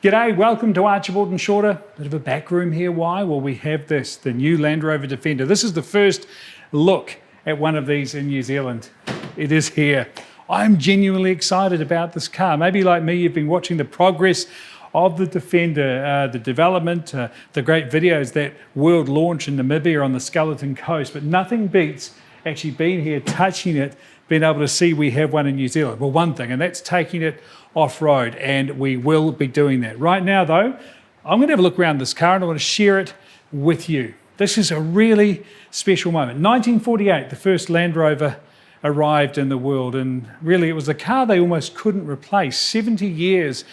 G'day, welcome to Archibald and Shorter. Bit of a back room here. Why? Well, we have this, the new Land Rover Defender. This is the first look at one of these in New Zealand. It is here. I'm genuinely excited about this car. Maybe like me, you've been watching the progress of the Defender, the development, the great videos that world launch in Namibia on the Skeleton Coast, but nothing beats actually being here, touching it, being able to see we have one in New Zealand. Well, one thing, and that's taking it off-road, and we will be doing that. Right now, though, I'm going to have a look around this car and I want to share it with you. This is a really special moment. 1948, the first Land Rover arrived in the world, and really it was a car they almost couldn't replace. 70 years,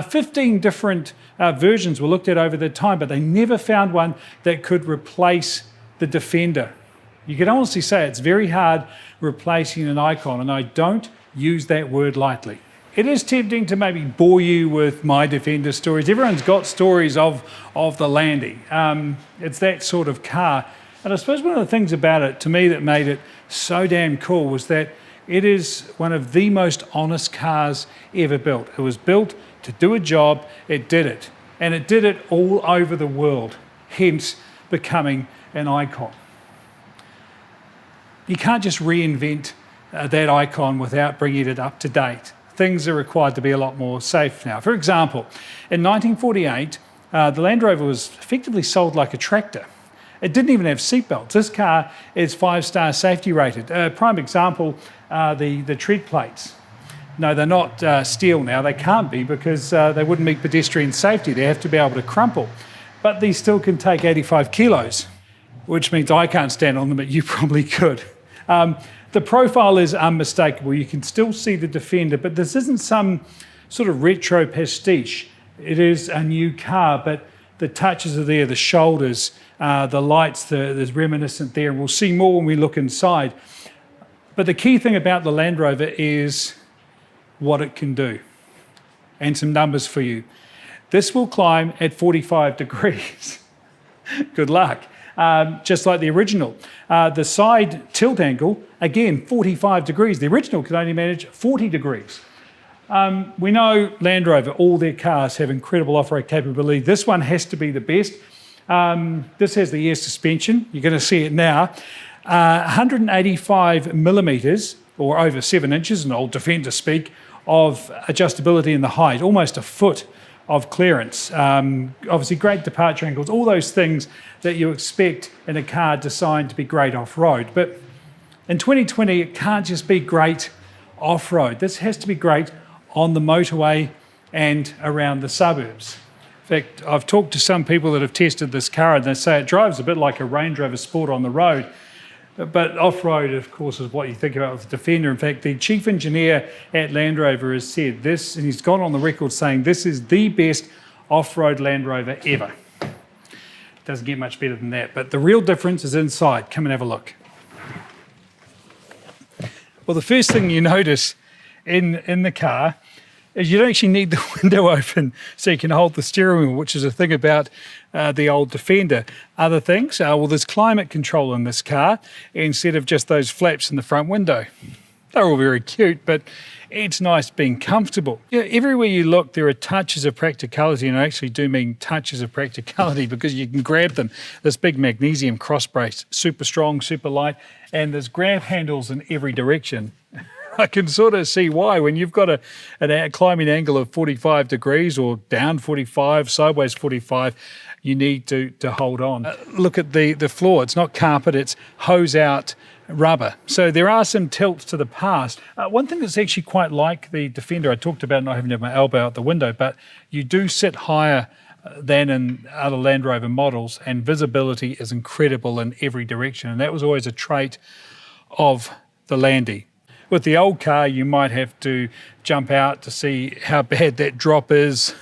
15 different versions were looked at over the time, but they never found one that could replace the Defender. You can honestly say it's very hard replacing an icon, and I don't use that word lightly. It is tempting to maybe bore you with my Defender stories. Everyone's got stories of the Landy. It's that sort of car. And I suppose one of the things about it, to me, that made it so damn cool was that it is one of the most honest cars ever built. It was built to do a job, it did it. And it did it all over the world, hence becoming an icon. You can't just reinvent that icon without bringing it up to date. Things are required to be a lot more safe now. For example, in 1948, the Land Rover was effectively sold like a tractor. It didn't even have seatbelts. This car is 5-star safety rated. Prime example, the tread plates. No, they're not steel now. They can't be because they wouldn't meet pedestrian safety. They have to be able to crumple. But these still can take 85 kilos, which means I can't stand on them, but you probably could. The profile is unmistakable. You can still see the Defender, but this isn't some sort of retro pastiche. It is a new car, but the touches are there, the shoulders, the lights, there's reminiscent there, and we'll see more when we look inside. But the key thing about the Land Rover is what it can do. And some numbers for you. This will climb at 45 degrees. Good luck. Just like the original. The side tilt angle, again, 45 degrees. The original could only manage 40 degrees. We know Land Rover, all their cars have incredible off-road capability. This one has to be the best. This has the air suspension. You're going to see it now. 185 millimetres, or over 7 inches, in old Defender speak, of adjustability in the height, almost a foot of clearance. Obviously great departure angles, all those things that you expect in a car designed to be great off-road. But in 2020, it can't just be great off-road. This has to be great on the motorway and around the suburbs. In fact, I've talked to some people that have tested this car and they say it drives a bit like a Range Rover Sport on the road. But off-road, of course, is what you think about with the Defender. In fact, the chief engineer at Land Rover has said this, and he's gone on the record saying this is the best off-road Land Rover ever. Doesn't get much better than that. But the real difference is inside. Come and have a look. Well, the first thing you notice in the car is you don't actually need the window open so you can hold the steering wheel, which is a thing about the old Defender. Other things, well, there's climate control in this car instead of just those flaps in the front window. They're all very cute, but it's nice being comfortable. Yeah, everywhere you look, there are touches of practicality, and I actually do mean touches of practicality because you can grab them. This big magnesium cross brace, super strong, super light, and there's grab handles in every direction. I can sort of see why. When you've got a climbing angle of 45 degrees or down 45, sideways 45, you need to hold on. Look at the floor. It's not carpet, it's hose out rubber. So there are some tilts to the past. One thing that's actually quite like the Defender, I talked about not having to have my elbow out the window, but you do sit higher than in other Land Rover models, and visibility is incredible in every direction. And that was always a trait of the Landy. With the old car, you might have to jump out to see how bad that drop is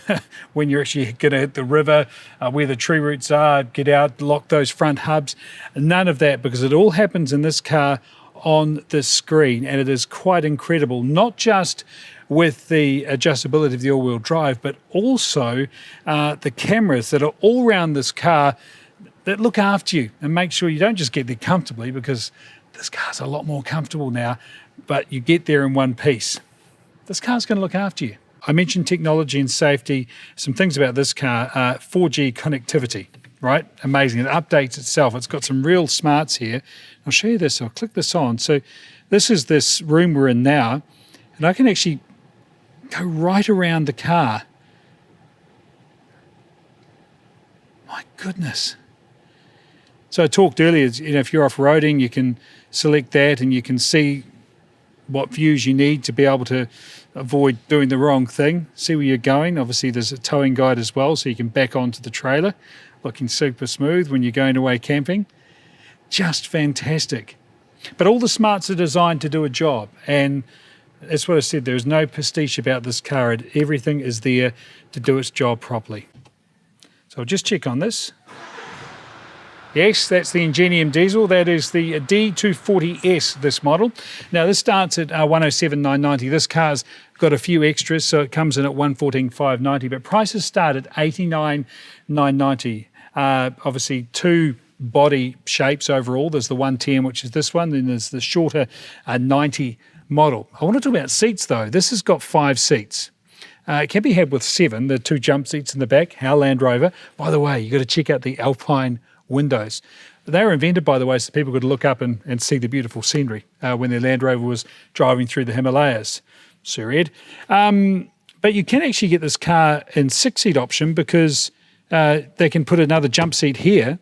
when you're actually going to hit the river, where the tree roots are, get out, lock those front hubs. None of that, because it all happens in this car on the screen, and it is quite incredible, not just with the adjustability of the all-wheel drive, but also the cameras that are all around this car that look after you and make sure you don't just get there comfortably, because this car's a lot more comfortable now, but you get there in one piece. This car's going to look after you. I mentioned technology and safety. Some things about this car, 4G connectivity, right? Amazing. It updates itself. It's got some real smarts here. I'll show you this. I'll click this on. So this is this room we're in now, and I can actually go right around the car. My goodness. So I talked earlier, if you're off-roading, you can select that and you can see what views you need to be able to avoid doing the wrong thing. See where you're going. Obviously, there's a towing guide as well, so you can back onto the trailer, looking super smooth when you're going away camping. Just fantastic. But all the smarts are designed to do a job, and that's what I said. There's no pastiche about this car. Everything is there to do its job properly. So I'll just check on this. Yes, that's the Ingenium diesel. That is the D240S, this model. Now, this starts at 107,990. This car's got a few extras, so it comes in at 114,590, but prices start at 89,990. Obviously, two body shapes overall. There's the 110, which is this one, then there's the shorter 90 model. I want to talk about seats, though. This has got 5 seats. It can be had with 7, the 2 jump seats in the back, our Land Rover. By the way, you've got to check out the Alpine windows. They were invented, by the way, so people could look up and see the beautiful scenery when their Land Rover was driving through the Himalayas. Sir Ed. But you can actually get this car in 6-seat option because they can put another jump seat here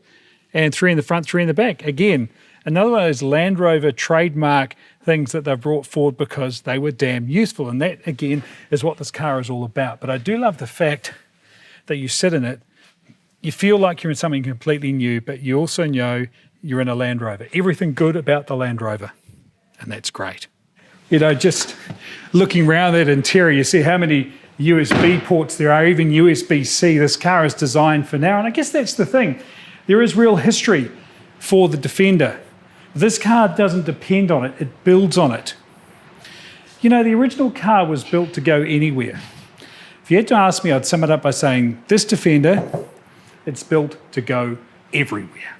and 3 in the front, 3 in the back. Again, another one of those Land Rover trademark things that they've brought forward because they were damn useful. And that, again, is what this car is all about. But I do love the fact that you sit in it, you feel like you're in something completely new, but you also know you're in a Land Rover. Everything good about the Land Rover, and that's great. Just looking around that interior, you see how many USB ports there are, even USB-C. This car is designed for now, and I guess that's the thing. There is real history for the Defender. This car doesn't depend on it, it builds on it. The original car was built to go anywhere. If you had to ask me, I'd sum it up by saying, this Defender, it's built to go everywhere.